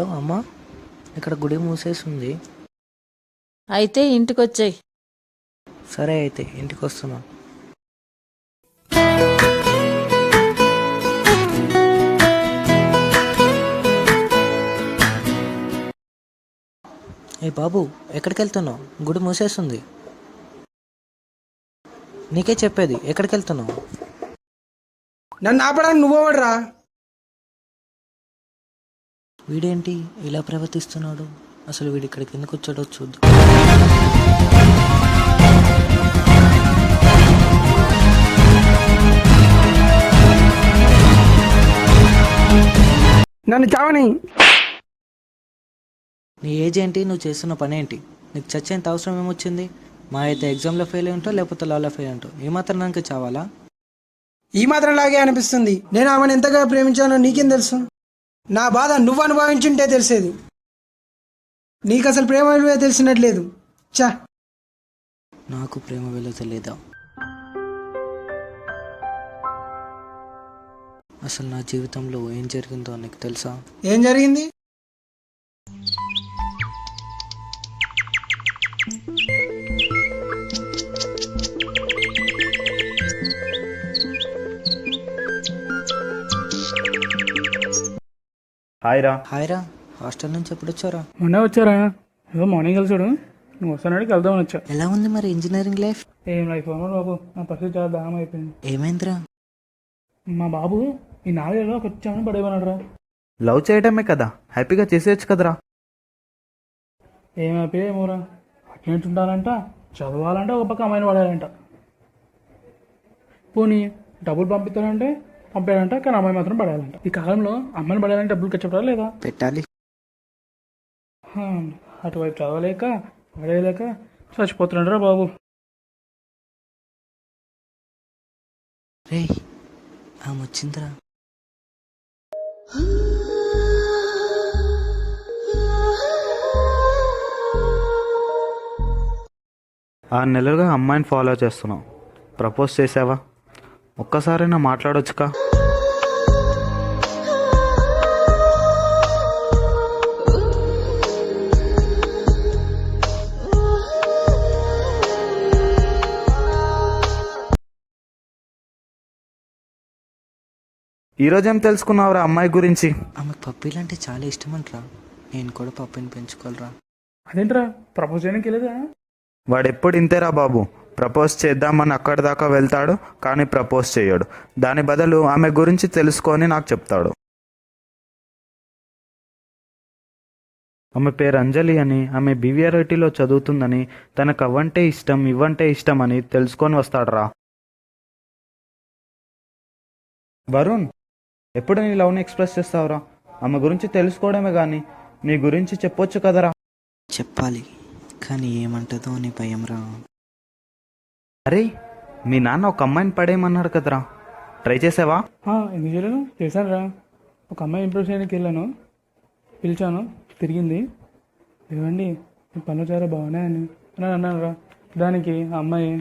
Hello అమ్మా, ఇక్కడ గుడి మూసేసింది. అయితే ఇంటికొచ్చేయి. సరే అయితే ఇంటికి వస్తున్నాను. ఏ బాబు, ఎక్కడికి వెళ్తున్నావు? గుడి మూసేస్తుంది. నీకే చెప్పేది, ఎక్కడికి వెళ్తున్నావు? నన్ను ఆపడానికి నువ్వెవడురా? వీడేంటి ఇలా ప్రవర్తిస్తున్నాడు? అసలు వీడు ఇక్కడికి ఎందుకు వచ్చాడో చూద్దాం. నన్ను చావని. నీ ఏజ్ ఏంటి? నువ్వు చేస్తున్న పని ఏంటి? నీకు చచ్చేంత అవసరం ఏమొచ్చింది? మా అయితే ఎగ్జామ్లో ఫెయిల్ అయి ఉంటావు, లేకపోతే లాలో ఫెయిల్ అయి ఉంటావు. ఏమాత్రం నాకు చావాలా? ఈ మాత్రం లాగే అనిపిస్తుంది. నేను ఆమెను ఎంతగా ప్రేమించానో నీకేం తెలుసు? నా బాధ నువ్వు అనుభవించుంటే తెలిసేది. నీకు అసలు ప్రేమ విలువ తెలిసినట్లేదు. చా, నాకు ప్రేమ విలువ తెలియదా? అసలు నా జీవితంలో ఏం జరిగిందో నీకు తెలుసా? ఏం జరిగింది? హాయ్రా. హాయ్రా, హాస్టల్ నుంచి ఎప్పుడు వచ్చారా? మొన్న వచ్చారా? ఏదో మార్నింగ్ కలిసాడు. నువ్వు వస్తానడికి వెళ్దామని వచ్చా. ఎలా ఉంది మరి ఇంజనీరింగ్ లైఫ్? ఏం లైఫ్ అమ్మా బాబు, నా పరిస్థితి చాలా దారుణం అయిపోయింది. ఏమైందిరా? మా బాబు ఈ 4 ఏళ్ళలో ఒక వచ్చామని పడేమన్నాడు. లవ్ చేయడమే కదా, హ్యాపీగా చేసేయచ్చు కదరా. ఏమైపోయా ఏమోరా. అట్లేంటుంటారంట, చదవాలంటే ఒక పక్క అమ్మాయిని పడాలంట. పోనీ డబ్బులు పంపిస్తానంటే పంపాడంట, కానీ అమ్మాయి మాత్రం పడాలంట. ఈ కాలంలో అమ్మాయిని పడాలంటే డబ్బులు ఖర్చు పెట్టాలా లేదా? పెట్టాలి. అటువైపు చదవలేక పడేయలేక చచ్చిపోతున్నాడురా బాబు. రే, ఆమె వచ్చిందిరా. ఆ నెలలుగా అమ్మాయిని ఫాలో చేస్తున్నావు. ప్రపోజ్ చేసావా? ఒక్కసారైనా మాట్లాడొచ్చుకా? ఈరోజేం తెలుసుకున్నావురా అమ్మాయి గురించి? ఆమె పప్పీలు అంటే చాలా ఇష్టం అంటరా. నేను కూడా పప్పిని పెంచుకోవాలరా. అదేంట్రా, ప్రపోజ్ చేయడానికి వెళ్ళేదా? వాడెప్పుడు ఇంతేరా బాబు. ప్రపోజ్ చేద్దామని అక్కడి దాకా వెళ్తాడు, కానీ ప్రపోజ్ చేయడు. దాని బదులు ఆమె గురించి తెలుసుకొని నాకు చెప్తాడు. ఆమె పేరు అంజలి అని, ఆమె బీవీఆర్ఐటీలో చదువుతుందని, తనకు అవ్వంటే ఇష్టం ఇవ్వంటే ఇష్టం అని తెలుసుకొని వస్తాడురా. వరుణ్, ఎప్పుడు నీ లవ్ని ఎక్స్ప్రెస్ చేస్తావురా? ఆమె గురించి తెలుసుకోవడమే కానీ నీ గురించి చెప్పొచ్చు కదరా. చెప్పాలి, కానీ ఏమంటదో అని భయం రా. అరే, మీ నాన్న ఒక అమ్మాయిని పడేయమన్నాడు కదరా, ట్రై చేసావా? ఎందుకు చేయలేను, చేశాను రా. ఒక అమ్మాయి ఇంప్రెస్ చేయడానికి వెళ్ళాను, పిలిచాను, తిరిగింది. ఇవ్వండి మీ పనులు చాలా బాగున్నాయని అని అన్నాను రా. దానికి ఆ అమ్మాయి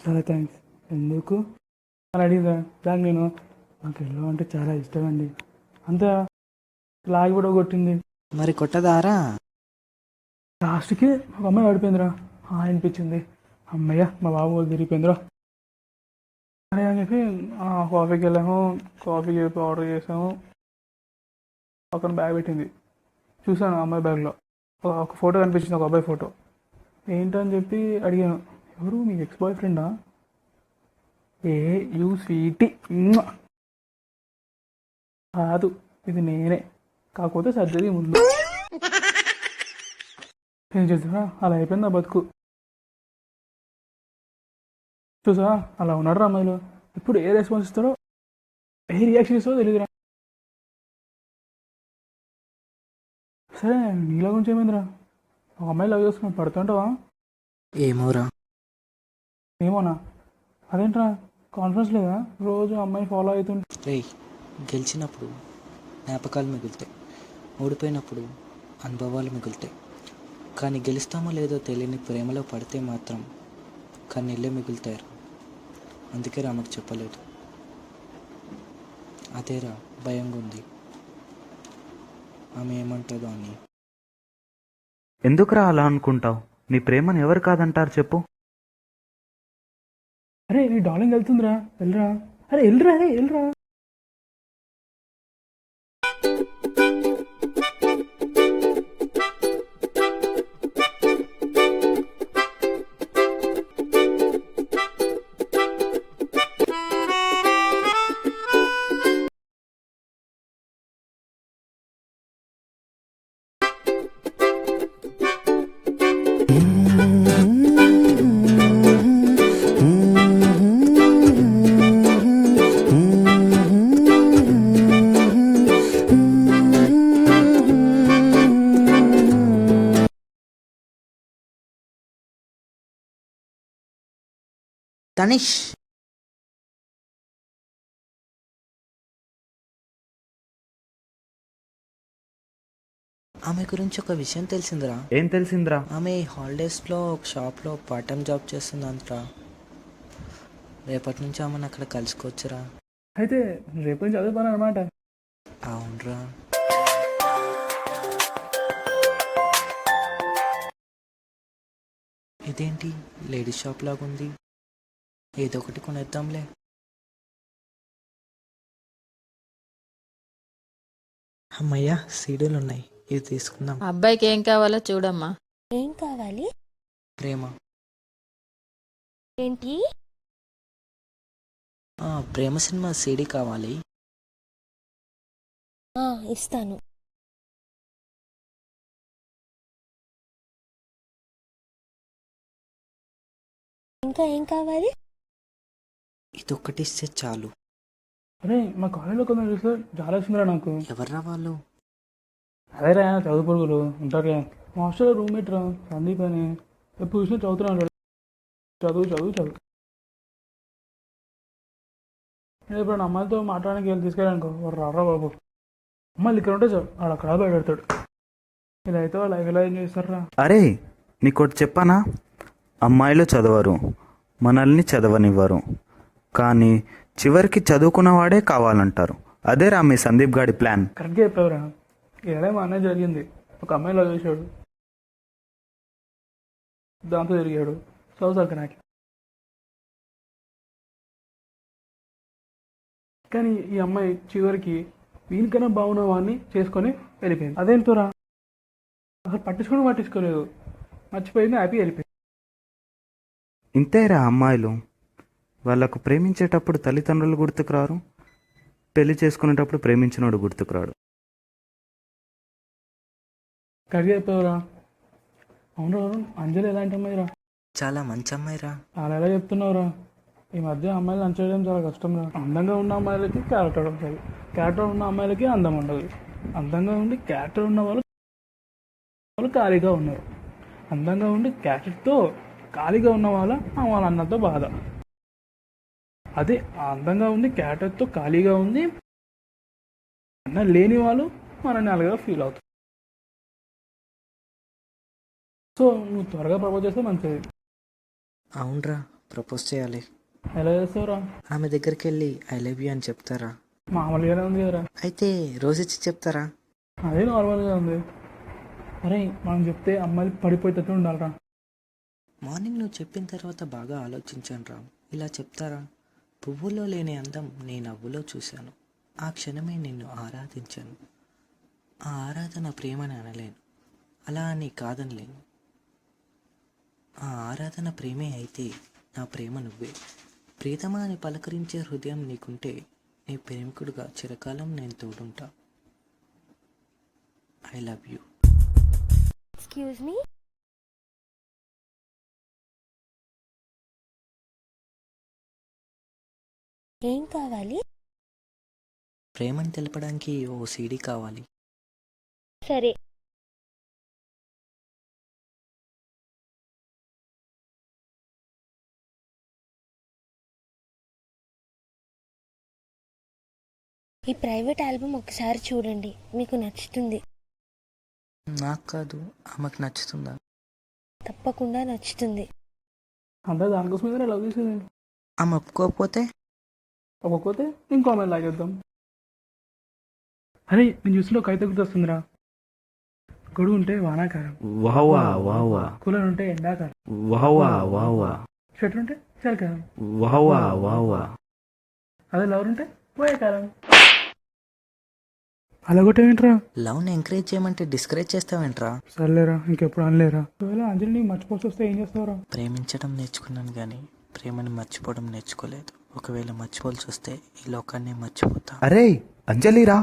చాలా థ్యాంక్స్ ఎందుకు అని అడిగిందా. దానికి నేను నాకు ఎల్లో అంటే చాలా ఇష్టం అండి అంతా లాగి కూడా కొట్టింది. మరి కొట్టదారా? లాస్ట్కి ఒక అమ్మాయి పడిపోయిందిరా. అనిపించింది, అమ్మయ్య మా బాబు వాళ్ళు తిరిగిపోయిందిరా అని చెప్పి కాఫీకి వెళ్ళాము. కాఫీ చెప్పి ఆర్డర్ చేసాము. పక్కన బ్యాగ్ పెట్టింది, చూసాను అమ్మాయి బ్యాగ్లో ఒక ఫోటో కనిపించింది, ఒక అబ్బాయి ఫోటో. ఏంటని చెప్పి అడిగాను, ఎవరు మీ ఎక్స్ బాయ్ ఫ్రెండా? యూ స్వీటీ కాదు, ఇది నేనే, కాకపోతే సర్జరీ ముందు. ఏం చేద్దా, అలా అయిపోయింది ఆ బతుకు. చూసా అలా ఉన్నాడు రా అమ్మాయిలు. ఇప్పుడు ఏ రెస్పాన్స్ ఇస్తాడో, ఏ రియాక్షన్ ఇస్తాడో తెలియదురా. సరే నీళ్ళ గురించి ఏమైందిరా? ఒక అమ్మాయి లవ్ చేసుకుని పడుతుంటావా? ఏమోరా. ఏమోనా? అదేంట్రా కాన్ఫిడెన్స్ లేదా? రోజు అమ్మాయి ఫాలో అవుతుంటే. రే, గెలిచినప్పుడు జ్ఞాపకాలు మిగులుతాయి, ఓడిపోయినప్పుడు అనుభవాలు మిగులుతాయి. కానీ గెలుస్తామో లేదో తెలియని ప్రేమలో పడితే మాత్రం కన్నీళ్ళే మిగులుతారు. అందుకే రామకు చెప్పలేదు. అదేరా భయంగా ఉంది. ఆమె ఏమంటుందో అని. ఎందుకురా అలా అనుకుంటావు? నీ ప్రేమను ఎవరు కాదంటారు చెప్పు. అరే నీ డార్లింగ్ వెళ్తుందిరా, వెళ్ళరా. అరే వెళ్ళరా, అరే వెళ్ళరా. తనిష్, ఆమె గురించి ఒక విషయం తెలిసిందిరా. ఏం తెలిసిందిరా? ఆమె ఈ హాలిడేస్లో ఒక షాప్లో పార్ట్ టైం జాబ్ చేస్తుందంటరా. రేపటి నుంచి ఆమెను అక్కడ కలుసుకోవచ్చురా. అయితే రేపు నుంచి అదే పని అనమాట. అవునరా. ఇదేంటి లేడీస్ షాప్ లాగా ఉంది, ఏదో ఒకటి కొనేద్దాంలే. అమ్మయ్యా, సీడీలు ఉన్నాయి, ఇవి తీసుకుందాం. అబ్బాయికి ఏం కావాలో చూడమ్మా. ఏం కావాలి? ప్రేమ. ఏంటి? ప్రేమ సినిమా సీడీ కావాలి. ఇస్తాను. ఇంకా ఏం కావాలి? ఇదొక్కటి ఇస్తే చాలు. అరే మా కాలేజీలో కొందరు చూస్తే చాలా వచ్చిందిరా నాకు. ఎవర్రా వాళ్ళు? అదేరా చదువు పురుగులు ఉంటారు. మా హాస్టల్లో రూమ్మేట్ రా, సందీప్ అని. ఎప్పుడు చూసినా చదువుతున్నాడు. చదువు చదువు చదువు. నేను ఇప్పుడు అమ్మాయిలతో మాట్లాడడానికి వెళ్ళి తీసుకెళ్ళానుకో, వాడు రారా బాబు. అమ్మాయిలు ఇక్కడ ఉంటే చాలు, వాడు అక్కడ బయటెడతాడు. ఇలా అయితే వాళ్ళు లైఫ్ ఎలా ఏం చేస్తారా. అరే నీకోటి చెప్పనా? అమ్మాయిలు చదవరు, మనల్ని చదవనివ్వరు, కానీ చివరికి చదువుకున్నవాడే కావాలంటారు. అదేరా మీ సందీప్ గాడి ప్లాన్. కరెక్ట్గా చెప్పావురా. ఇలా మా అన్నయ్య జరిగింది. ఒక అమ్మాయిలో చూశాడు, దాంతో తిరిగాడు. చదువుతారు నాకు. కానీ ఈ అమ్మాయి చివరికి వీనికన్నా బాగున్న వాడిని చేసుకొని వెళ్ళిపోయింది. అదేంటోరా, అసలు పట్టించుకోలేదు, మర్చిపోయింది, హ్యాపీ వెళ్ళిపోయింది. ఇంతేరా అమ్మాయిలు. వాళ్ళకు ప్రేమించేటప్పుడు తల్లిదండ్రులు గుర్తుకురారు, పెళ్లి చేసుకునేటప్పుడు ప్రేమించినోడు గుర్తుకురాడు. కడిగి చెప్పావురా. అవును, అంజలి ఎలాంటి అమ్మాయిరా? చాలా మంచి అమ్మాయిరా. అలా ఎలా చెప్తున్నావురా? ఈ మధ్య అమ్మాయిలు అంచడం చాలా కష్టం రా. అందంగా ఉన్న అమ్మాయిలకి క్యారెక్టర్ ఉంటుంది, క్యారెక్టర్ ఉన్న అమ్మాయిలకి అందం ఉండదు. అందంగా ఉండి క్యారెక్టర్ ఉన్న వాళ్ళు ఖాళీగా ఉన్నారు. అందంగా ఉండి క్యారెక్టర్తో ఖాళీగా ఉన్న వాళ్ళ అన్నతో బాధ. అదే అందంగా ఉంది క్యారెక్టర్తో ఖాళీగా ఉంది అన్న లేని వాళ్ళు మనల్ని అలాగా ఫీల్ అవుతారు. సో నువ్వు త్వరగా ప్రపోజ్ చేస్తే మంచిది. అవునరా, ప్రపోజ్ చేయాలి. ఎలా చేస్తావురా? ఆమె దగ్గరికి వెళ్ళి ఐ లవ్ యూ అని చెప్తారా? మామూలుగానే ఉంది కదరా. అయితే రోజు ఇచ్చి చెప్తారా? అదే నార్మల్గా ఉంది. అరే మనం చెప్తే అమ్మాయిలు పడిపోయేటట్టు ఉండాలిరా. మార్నింగ్ నువ్వు చెప్పిన తర్వాత బాగా ఆలోచించాను రా. ఇలా చెప్తారా? పువ్వులో లేని అందం నీ నవ్వులో చూశాను, ఆ క్షణమే నిన్ను ఆరాధించాను. ఆ ఆరాధన ప్రేమని అనలేను, అలా అని కాదనలేను. ఆ ఆరాధన ప్రేమే అయితే నా ప్రేమ నువ్వే. ప్రీతమా అని పలకరించే హృదయం నీకుంటే నీ ప్రేమికుడుగా చిరకాలం నేను తోడుంటా. I love you. Excuse me. ఏం కావాలి? ప్రేమని తెలపడానికి ఓ సీడీ కావాలి. సరే. ఈ ప్రైవేట్ ఆల్బమ్ ఒకసారి చూడండి, మీకు నచ్చుతుంది. నాకు కాదు, ఆమెకు నచ్చుతుందా? తప్పకుండా నచ్చుతుంది. అంతా దానికోసమే లవ్ చేసేది. ఆమె ఒప్పుకోకపోతే? ఒక్కొక్కతే ఇంకో అమ్మాయి లాగేద్దాం. అరే నేను చూసిన కవిత గుర్తొస్తుందిరా. గొడుగు ఉంటే వానాకాలం, వావా వావా కూలర్ ఉంటే ఎండాకాలం, వావా వావా స్వెటర్ ఉంటే చలికాలం, వావా వావా అదే లవర్ ఉంటే పోయేకాలం. అలా కొట్టేవేంట్రా? లవ్ని ఎంకరేజ్ చేయమంటే డిస్కరేజ్ చేస్తావేంట్రా? సర్లేరా, ఇంకెప్పుడు అనలేరా. ఒకవేళ అంజలి నీకు మర్చిపోవచ్చు వస్తే ఏం చేస్తావురా? ప్రేమించడం నేర్చుకున్నాను కానీ ప్రేమని మర్చిపోవడం నేర్చుకోలేదు. ఒకవేళ మర్చిపోవాల్సి వస్తే ఈ లోకాన్ని మర్చిపోతా. అరే అంజలిరా.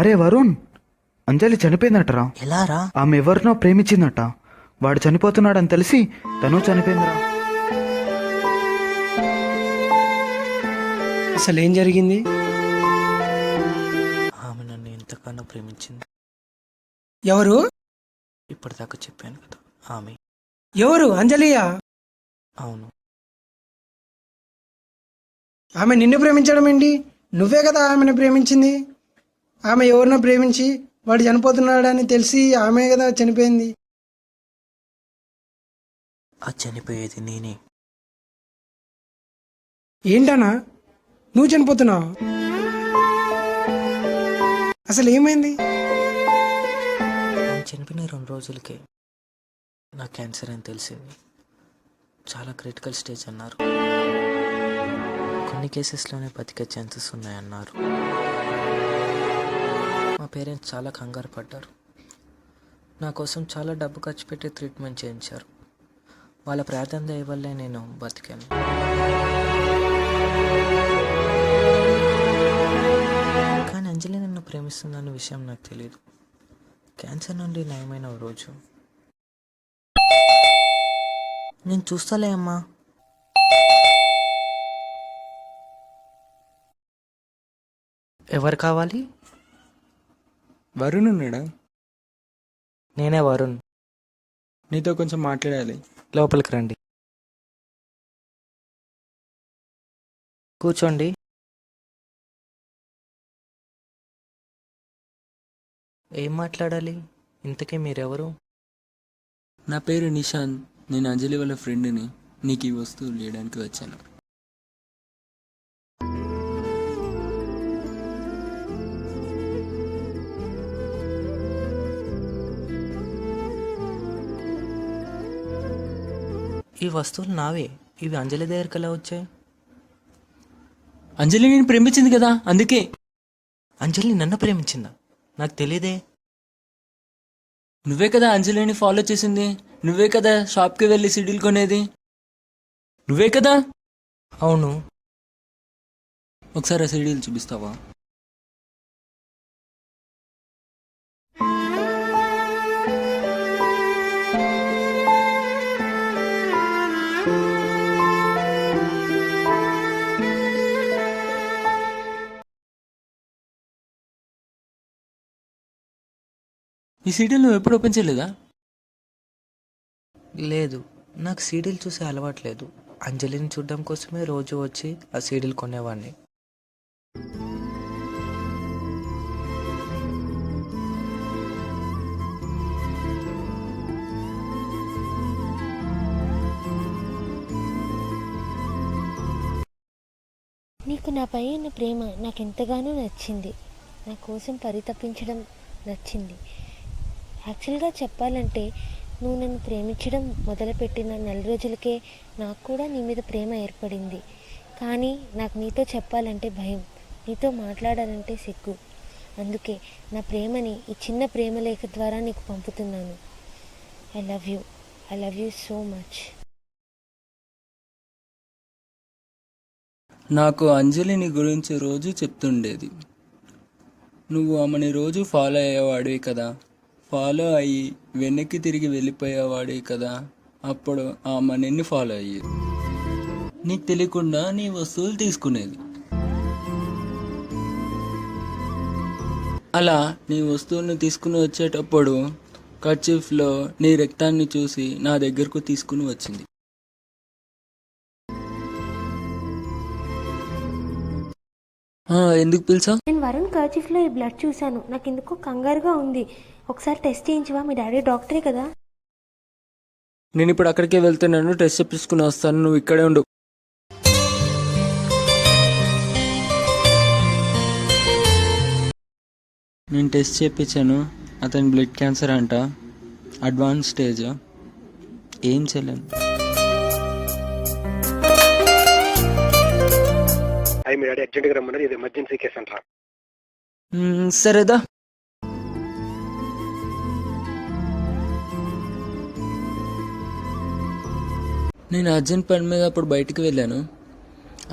అరే వరుణ్, అంజలి చనిపోయిందటరా. ఎలా రా? ఆమె ఎవరినో ప్రేమించిందట. వాడు చనిపోతున్నాడని తెలిసి తను చనిపోయిందిరా. అసలు ఏం జరిగింది? ఆమె నన్ను ఎంతగానో ప్రేమించింది. ఎవరు? ఇప్పటిదాకా చెప్పాను కదా, ఆమె. ఎవరు? అంజలియా? అవును. ఆమె నిన్ను ప్రేమించడం ఏంటి? నువ్వే కదా ఆమెను ప్రేమించింది. ఆమె ఎవరినో ప్రేమించి వాడు చనిపోతున్నాడని తెలిసి ఆమె కదా చనిపోయింది. ఆ చనిపోయేది నేనే. ఏంటన్నా నువ్వు చనిపోతున్నావు? అసలు ఏమైంది? ఆమె చనిపోయిన 2 రోజులకే నా క్యాన్సర్ అని తెలిసింది. చాలా క్రిటికల్ స్టేజ్ అన్నారు. కొన్ని కేసెస్లోనే బతికే ఛాన్సెస్ ఉన్నాయన్నారు. మా పేరెంట్స్ చాలా కంగారు పడ్డారు. నా కోసం చాలా డబ్బు ఖర్చు పెట్టి ట్రీట్మెంట్ చేయించారు. వాళ్ళ ప్రార్థన దయ వల్లే నేను బతికాను. కానీ అంజలి నన్ను ప్రేమిస్తుందన్న విషయం నాకు తెలియదు. క్యాన్సర్ నుండి నయమైన ఓ రోజు, నేను చూస్తాలే అమ్మా. ఎవరు కావాలి? వరుణ్ ఉన్నాడా? నేనే వరుణ్. నీతో కొంచెం మాట్లాడాలి. లోపలికి రండి, కూర్చోండి. ఏం మాట్లాడాలి? ఇంతకీ మీరెవరు? నా పేరు నిశాంత్. నేను అంజలి వాళ్ళ ఫ్రెండ్ని. నీకు ఈ వస్తువులు ఇవ్వడానికి వచ్చాను. ఈ వస్తువులు నావే. ఇవి అంజలి దగ్గరికి ఎలా వచ్చాయి? అంజలి నేను ప్రేమించింది కదా, అందుకే. అంజలి నన్ను ప్రేమించిందా? నాకు తెలియదే. నువ్వే కదా అంజలిని ఫాలో చేసింది. నువ్వే కదా షాప్కి వెళ్ళి సిడీలు కొనేది. నువ్వే కదా. అవును. ఒకసారి ఆ సిడీలు చూపిస్తావా? ఈ సీడీలు నువ్వు ఎప్పుడు ఓపెన్ చేయలేదా? లేదు, నాకు సీడీలు చూసే అలవాట్లేదు. అంజలిని చూడడం కోసమే రోజు వచ్చి ఆ సీడీలు కొనేవాడిని. నీకు నాపై ఉన్న ప్రేమ నాకెంతగానో నచ్చింది. నా కోసం పరితపించడం నచ్చింది. యాక్చువల్గా చెప్పాలంటే నువ్వు నన్ను ప్రేమించడం మొదలుపెట్టిన 4 రోజులకే నాకు కూడా నీ మీద ప్రేమ ఏర్పడింది. కానీ నాకు నీతో చెప్పాలంటే భయం, నీతో మాట్లాడాలంటే సిగ్గు. అందుకే నా ప్రేమని ఈ చిన్న ప్రేమలేఖ ద్వారా నీకు పంపుతున్నాను. I love you so much. నాకు అంజలిని గురించి రోజు చెప్తుండేది. నువ్వు ఆమెని రోజు ఫాలో అయ్యేవాడివి కదా. ఫాలో అయ్యి వెనక్కి తిరిగి వెళ్ళిపోయేవాడే కదా, అప్పుడు ఆమె నిన్ను ఫాలో అయ్యేది. నీకు తెలియకుండా నీ వస్తువులు తీసుకునేది. అలా నీ వస్తువులను తీసుకుని వచ్చేటప్పుడు కర్చీఫ్లో నీ రక్తాన్ని చూసి నా దగ్గరకు తీసుకుని వచ్చింది. ఎందుకు పిలిచా? నేను వరుణ్ కర్చీఫ్లో ఈ బ్లడ్ చూశాను. నాకు ఎందుకో కంగారుగా ఉంది. ఒకసారి టెస్ట్ చేయించవా? మీ డాడీ డాక్టరే కదా. నేను ఇప్పుడు అక్కడికే వెళ్తున్నాను, టెస్ట్ చేపించుకుని వస్తాను. నువ్వు ఇక్కడే ఉండు. నేను టెస్ట్ చేయించాను. అతని బ్లడ్ క్యాన్సర్ అంట, అడ్వాన్స్ స్టేజ్. ఏం చేయలేను. మీ డాడీ అర్జెంట్గా రమ్మన్నారు, ఇది ఎమర్జెన్సీ కేసు అంటారా? సరేదా. నేను అర్జెంట్ పని మీద అప్పుడు బయటికి వెళ్ళాను.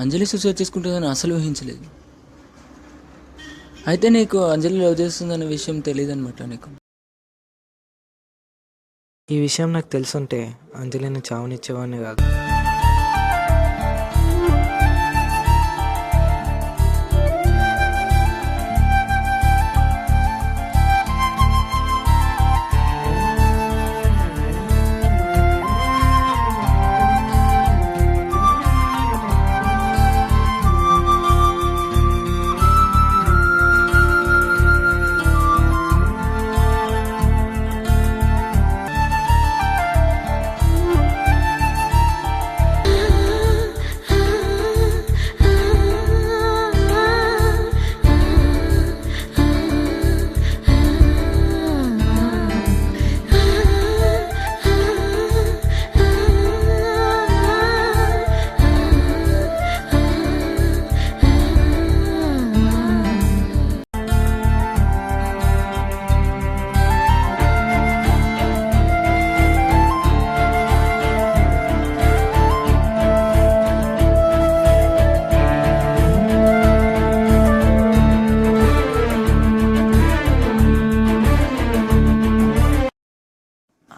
అంజలి సూసైడ్ చేసుకుంటుందని అసలు ఊహించలేదు. అయితే నీకు అంజలి లవ్ చేస్తుందనే విషయం తెలియదు అనమాట నీకు. ఈ విషయం నాకు తెలుసుంటే అంజలిని చావనిచ్చేవాడిని కాదు.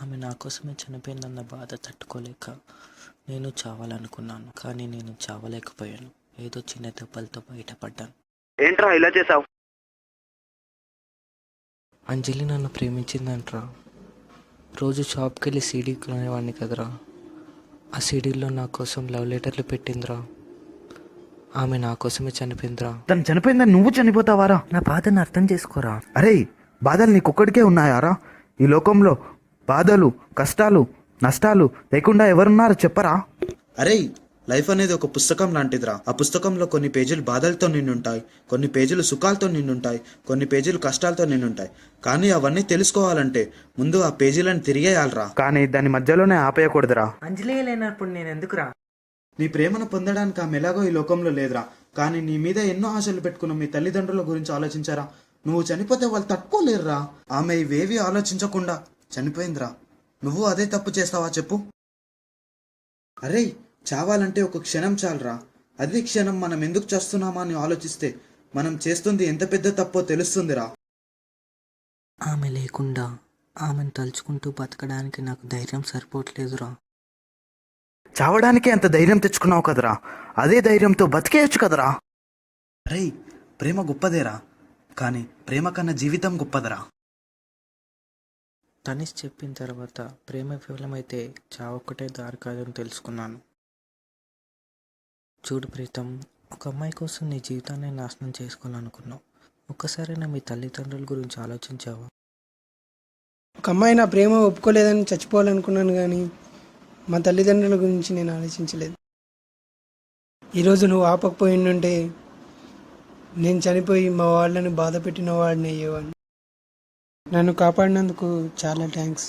ఆమె నా కోసమే చనిపోయిందన్న బాధ తట్టుకోలేక నేను చావాలనుకున్నాను. కానీ నేను చావలేకపోయాను. ఏదో చిన్న దెబ్బలతో బయటపడ్డాను. ఏంట్రా ఇలా చేసావు? అంజలి నన్ను ప్రేమించిందంట్రా. రోజు షాప్కి వెళ్ళి సీడీ కొనేవాడిని కదరా. ఆ సీడీల్లో నా కోసం లవ్ లెటర్లు పెట్టిందిరా. ఆమె నా కోసమే చనిపోయిందిరా. తను చనిపోయిందని నువ్వు చనిపోతావారా? నా బాధను అర్థం చేసుకోరా. అరే, బాధలు నీకొక్కడికే ఉన్నాయారా? ఈ లోకంలో బాధలు, కష్టాలు, నష్టాలు లేకుండా ఎవరున్నారు చెప్పరా? అరే, లైఫ్ అనేది ఒక పుస్తకం లాంటిదిరా. ఆ పుస్తకంలో కొన్ని పేజీలు బాధలతో నిండుంటాయి, కొన్ని పేజీలు సుఖాలతో నిండుంటాయి, కొన్ని పేజీలు కష్టాలతో నిండుంటాయి. కానీ అవన్నీ తెలుసుకోవాలంటే ముందు ఆ పేజీలను తిరిగేయాలరా. కానీ దాని మధ్యలోనే ఆపేయకూడదురా. అంజలి లేనప్పుడు నేను ఎందుకురా? నీ ప్రేమను పొందడానికి ఆమె ఎలాగో ఈ లోకంలో లేదురా. కానీ నీ మీద ఎన్నో ఆశలు పెట్టుకున్న మీ తల్లిదండ్రుల గురించి ఆలోచించారా? నువ్వు చనిపోతే వాళ్ళు తట్టుకోలేరురా. ఆమె ఇవేవి ఆలోచించకుండా చనిపోయిందిరా. నువ్వు అదే తప్పు చేస్తావా చెప్పు? అరే, చావాలంటే ఒక క్షణం చాలరా. అదే క్షణం మనం ఎందుకు చేస్తున్నామా అని ఆలోచిస్తే మనం చేస్తుంది ఎంత పెద్ద తప్పో తెలుస్తుందిరా. ఆమె లేకుండా ఆమెను తలుచుకుంటూ బతకడానికి నాకు ధైర్యం సరిపోవట్లేదురా. చావడానికి అంత ధైర్యం తెచ్చుకున్నావు కదరా, అదే ధైర్యంతో బతికేయచ్చు కదరా. అరే, ప్రేమ గొప్పదేరా, కానీ ప్రేమ కన్నా జీవితం గొప్పదరా. తనిష్ చెప్పిన తర్వాత ప్రేమ విఫలమైతే చావొక్కటే దారి కాదని తెలుసుకున్నాను. చూడు ప్రీతం, ఒక అమ్మాయి కోసం నీ జీవితాన్ని నాశనం చేసుకోవాలనుకున్నావు. ఒక్కసారైనా మీ తల్లిదండ్రుల గురించి ఆలోచించావా? ఒక అమ్మాయి నా ప్రేమ ఒప్పుకోలేదని చచ్చిపోవాలనుకున్నాను, కానీ మా తల్లిదండ్రుల గురించి నేను ఆలోచించలేదు. ఈరోజు నువ్వు ఆపకపోయిండుంటే నేను చనిపోయి మా వాళ్ళని బాధ పెట్టిన వాడిని అయ్యేవాడిని. నన్ను కాపాడినందుకు చాలా థ్యాంక్స్.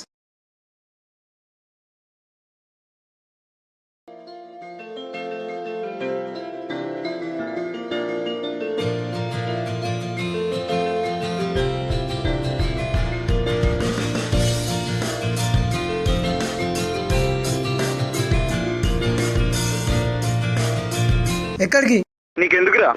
ఎక్కడికి? నీకెందుకురా?